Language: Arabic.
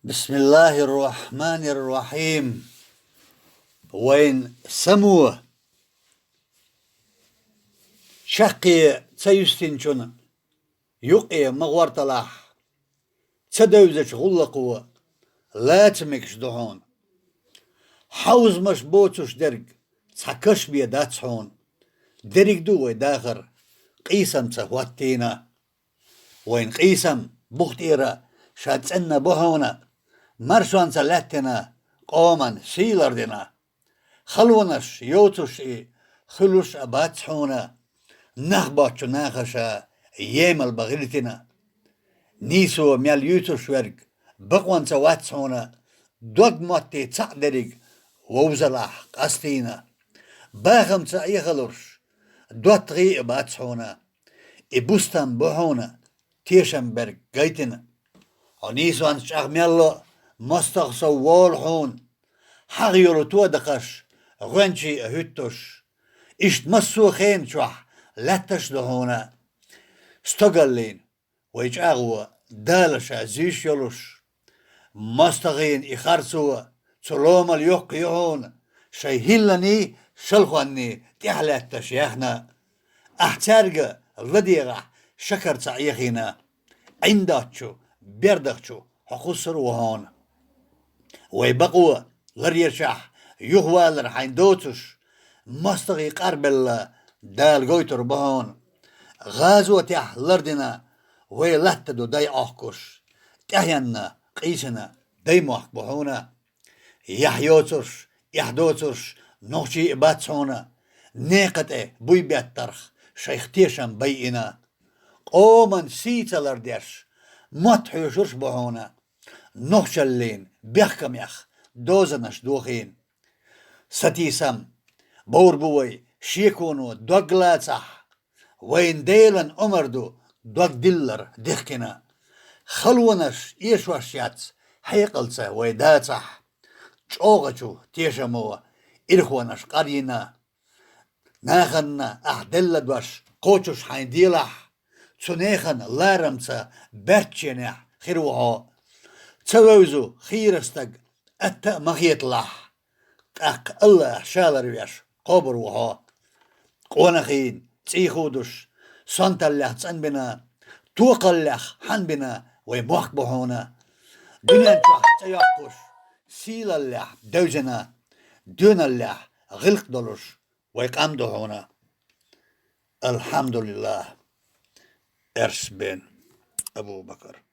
بسم الله الرحمن الرحيم. وين سموه شقي تسيستنشون يقي مغورتلاح تدوزش غلقوا لا تمكش دهون حوز مش بوتوش درج تسكش بيه داتسهون درج دوه داخر قيسم تسواتينا وين قيسم بختيرا شاتسنا بهونا مرشوان سلاتنا قوما سيلردنا خلونش يوتوش خلوش أباتسحونا نخباتشو ناخشا يمل بغلتنا نيسو ميال يوتوش ورق بقوان سواتسحونا دوغ موتي تسعدرق ووزلاح قستينا باخم تسعيخلوش دوت غي أباتسحونا إبوستان بوحونا تيشن برق قيتنا ونيسو أنشاق ميالو مستغسو والحون حغيرو تودقش غنشي هتوش إشت مسو خين شوح لاتش دهونا استقلين ويجاغوا دالشا زيش يلوش مستغين إخارسوا سلوم اليوق يهون شيهلني شلخواني تحلاتش ياخنا احتارغ رديغا شكر تعيخينا عنداتشو بيردخشو حقصر وهون ويبقوا غريشح يهوال رحين دوتش مستغي قربل دال غويتر بهون غازو تح لردنا ويلتدو داي احكش تحينا قيسنا داي موحك بهونا يحيوتش يحدوتش نوشي باتسونا نيقت بوي بيترخ شيخ تيشن بيئنا قومن سيتا لرديش متحيوشش بهونا نوشلين بيحكم يخ دوزنش دوخين ستيسم بور بوي شيكونو دوغلاتح وين ديلن أمردو دوغ دلر دخكنا خلونش إيشواشيات حيقلسة ويداتح چوغچو تيشمو إرخونش قرينا ناخن أحدل دوش قوچوش حين ديلح تنيخن لارمسا برتشينح خيروها تسوزو خيرستق أتا مخيطلح أق الله شالر ويش قبر وها قونخين تيخودش سنت الله تسن بنا توق الله حن بنا ويموخ بهونا دنيا تحت تيقش سيل الله دوزنا دون الله غلق دلش ويقام دهونا الحمد لله إرس بن أبو بكر